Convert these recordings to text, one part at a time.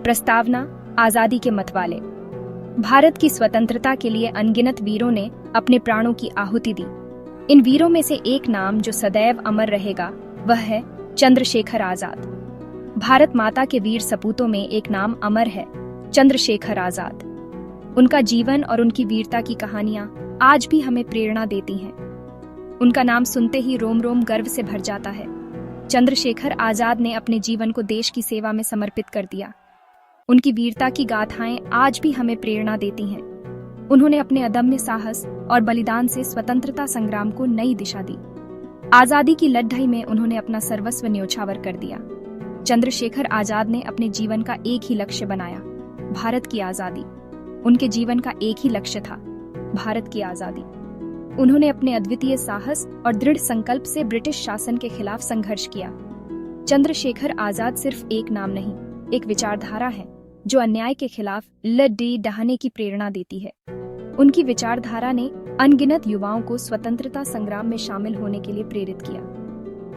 प्रस्तावना, आजादी के मतवाले। भारत की स्वतंत्रता के लिए अनगिनत वीरों ने अपने प्राणों की आहुति दी। इन वीरों में से एक नाम जो सदैव अमर रहेगा वह है चंद्रशेखर आजाद। भारत माता के वीर सपूतों में एक नाम अमर है, चंद्रशेखर आजाद। उनका जीवन और उनकी वीरता की कहानियां आज भी हमें प्रेरणा देती हैं। उनका नाम सुनते ही रोम रोम गर्व से भर जाता है। चंद्रशेखर आजाद ने अपने जीवन को देश की सेवा में समर्पित कर दिया। उनकी वीरता की गाथाएं आज भी हमें प्रेरणा देती हैं। उन्होंने अपने अदम्य साहस और बलिदान से स्वतंत्रता संग्राम को नई दिशा दी। आजादी की लड़ाई में उन्होंने अपना सर्वस्व न्योछावर कर दिया। चंद्रशेखर आजाद ने अपने जीवन का एक ही लक्ष्य बनाया, भारत की आजादी। उनके जीवन का एक ही लक्ष्य था, भारत की आजादी। उन्होंने अपने अद्वितीय साहस और दृढ़ संकल्प से ब्रिटिश शासन के खिलाफ संघर्ष किया। चंद्रशेखर आजाद सिर्फ एक नाम नहीं, एक विचारधारा है जो अन्याय के खिलाफ लड़ी डहाने की प्रेरणा देती है। उनकी विचारधारा ने अनगिनत युवाओं को स्वतंत्रता संग्राम में शामिल होने के लिए प्रेरित किया।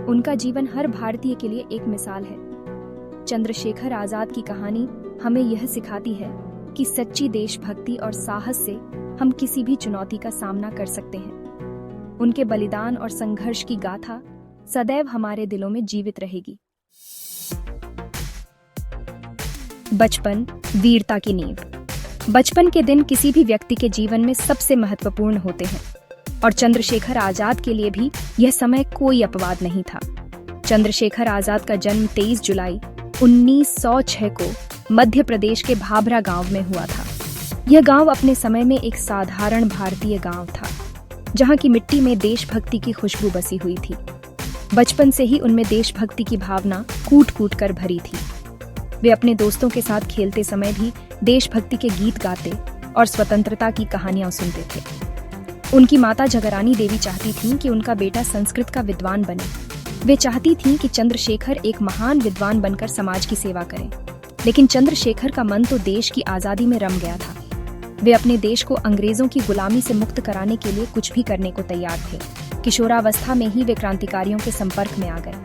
उनका जीवन हर भारतीय के लिए एक मिसाल है। चंद्रशेखर आजाद की कहानी हमें यह सिखाती है कि सच्ची देशभक्ति और साहस से हम किसी भी चुनौती का सामना कर सकते हैं। उनके बलिदान और संघर्ष की गाथा सदैव हमारे दिलों में जीवित रहेगी। बचपन, वीरता की नींव। बचपन के दिन किसी भी व्यक्ति के जीवन में सबसे महत्वपूर्ण होते हैं और चंद्रशेखर आजाद के लिए भी यह समय कोई अपवाद नहीं था। चंद्रशेखर आजाद का जन्म 23 जुलाई 1906 को मध्य प्रदेश के भाभरा गांव में हुआ था। यह गांव अपने समय में एक साधारण भारतीय गांव था, जहां की मिट्टी में देशभक्ति की खुशबू बसी हुई थी। बचपन से ही उनमें देशभक्ति की भावना कूट कूट कर भरी थी। वे अपने दोस्तों के साथ खेलते समय भी देशभक्ति के गीत गाते और स्वतंत्रता की कहानियां सुनते थे। उनकी माता जगरानी देवी चाहती थीं कि उनका बेटा संस्कृत का विद्वान बने। वे चाहती थीं कि चंद्रशेखर एक महान विद्वान बनकर समाज की सेवा करें। लेकिन चंद्रशेखर का मन तो देश की आजादी में रम गया था। वे अपने देश को अंग्रेजों की गुलामी से मुक्त कराने के लिए कुछ भी करने को तैयार थे। किशोरावस्था में ही वे क्रांतिकारियों के संपर्क में आ गए।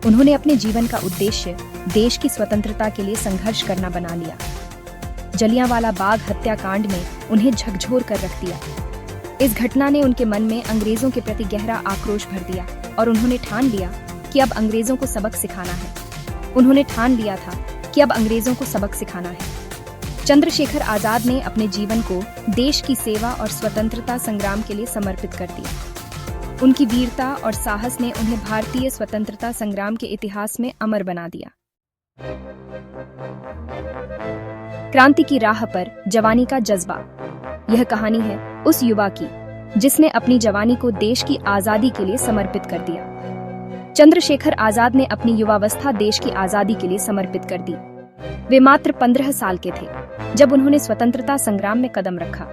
उन्होंने अपने जीवन का उद्देश्य देश की स्वतंत्रता के लिए संघर्ष करना बना लिया। जलियांवाला बाग हत्याकांड ने उन्हें झकझोर कर रख दिया। इस घटना ने उनके मन में अंग्रेजों के प्रति गहरा आक्रोश भर दिया और उन्होंने ठान लिया कि अब अंग्रेजों को सबक सिखाना है। उन्होंने ठान लिया था कि अब अंग्रेजों को सबक सिखाना है। चंद्रशेखर आजाद ने अपने जीवन को देश की सेवा और स्वतंत्रता संग्राम के लिए समर्पित कर दिया। उनकी वीरता और साहस ने उन्हें भारतीय स्वतंत्रता संग्राम के इतिहास में अमर बना दिया। क्रांति की राह पर जवानी का जज्बा। यह कहानी है उस युवा की जिसने अपनी जवानी को देश की आजादी के लिए समर्पित कर दिया। चंद्रशेखर आजाद ने अपनी युवावस्था देश की आजादी के लिए समर्पित कर दी। वे मात्र 15 साल के थे जब उन्होंने स्वतंत्रता संग्राम में कदम रखा।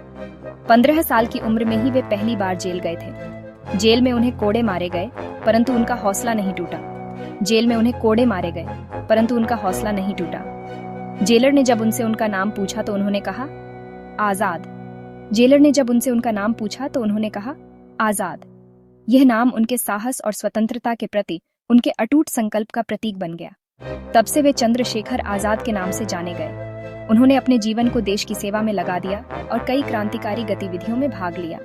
15 साल की उम्र में ही वे पहली बार जेल गए थे। जेल में उन्हें कोड़े मारे गए, परंतु उनका हौसला नहीं टूटा। जेल में उन्हें कोड़े मारे गए, परंतु उनका हौसला नहीं टूटा। जेलर ने जब उनसे उनका नाम पूछा तो उन्होंने कहा, आजाद। जेलर ने जब उनसे उनका नाम पूछा तो उन्होंने कहा, आजाद। यह नाम उनके साहस और स्वतंत्रता के प्रति उनके अटूट संकल्प का प्रतीक बन गया। तब से वे चंद्रशेखर आजाद के नाम से जाने गए। उन्होंने अपने जीवन को देश की सेवा में लगा दिया और कई क्रांतिकारी गतिविधियों में भाग लिया।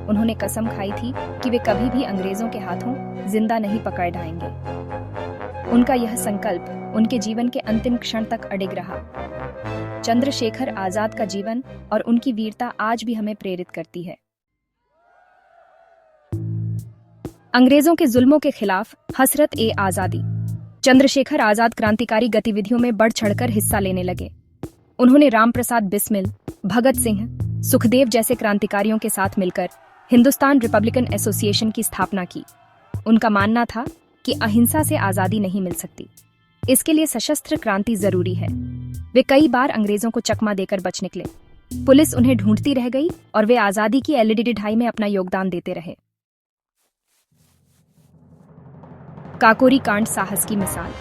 उन्होंने कसम खाई थी कि वे कभी भी अंग्रेजों के हाथों जिंदा नहीं पकड़ जाएंगे। उनका यह संकल्प उनके जीवन के अंतिम क्षण तक अडिग रहा। चंद्रशेखर आजाद का जीवन और उनकी वीरता आज भी हमें प्रेरित करती है। अंग्रेजों के जुल्मों के खिलाफ हसरत ए आजादी। चंद्रशेखर आजाद क्रांतिकारी गतिविधियों में बढ़ चढ़कर हिस्सा लेने लगे। उन्होंने रामप्रसाद बिस्मिल, भगत सिंह, सुखदेव जैसे क्रांतिकारियों के साथ मिलकर हिंदुस्तान रिपब्लिकन एसोसिएशन की स्थापना की। उनका मानना था कि अहिंसा से आजादी नहीं मिल सकती, इसके लिए सशस्त्र क्रांति जरूरी है। वे कई बार अंग्रेजों को चकमा देकर बच निकले। पुलिस उन्हें ढूंढती रह गई और वे आजादी की एलईडी ढाई में अपना योगदान देते रहे। काकोरी कांड साहस की मिसाल।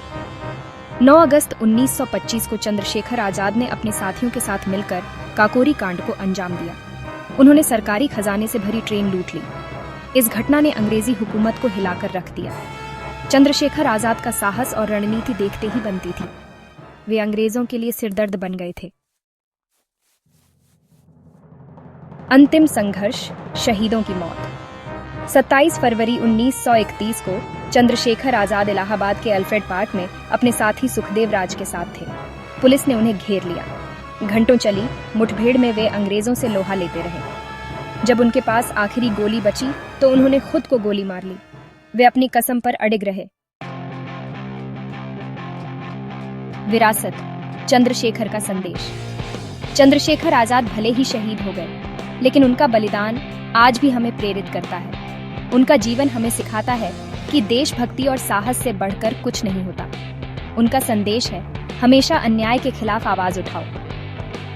9 अगस्त 1925 को चंद्रशेखर आजाद ने अपने साथियों के साथ मिलकर काकोरी कांड को अंजाम दिया। उन्होंने सरकारी खजाने से भरी ट्रेन लूट ली। इस घटना ने अंग्रेजी हुकूमत को हिलाकर रख दिया। चंद्रशेखर आजाद का साहस और रणनीति देखते ही बनती थी। वे अंग्रेजों के लिए सिरदर्द बन गए थे। अंतिम संघर्ष, शहीदों की मौत। 27 फरवरी 1931 को चंद्रशेखर आजाद इलाहाबाद के अल्फ्रेड पार्क में अपने साथी सुखदेव राज के साथ थे। पुलिस ने उन्हें घेर लिया। घंटों चली मुठभेड़ में वे अंग्रेजों से लोहा लेते रहे। जब उनके पास आखिरी गोली बची तो उन्होंने खुद को गोली मार ली। वे अपनी कसम पर अडिग रहे। विरासत, चंद्रशेखर का संदेश। चंद्रशेखर आजाद भले ही शहीद हो गए, लेकिन उनका बलिदान आज भी हमें प्रेरित करता है। उनका जीवन हमें सिखाता है कि देशभक्ति और साहस से बढ़कर कुछ नहीं होता। उनका संदेश है, हमेशा अन्याय के खिलाफ आवाज उठाओ।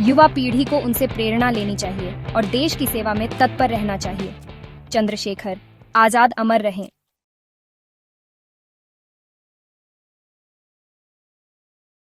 युवा पीढ़ी को उनसे प्रेरणा लेनी चाहिए और देश की सेवा में तत्पर रहना चाहिए। चंद्रशेखर आजाद अमर रहें।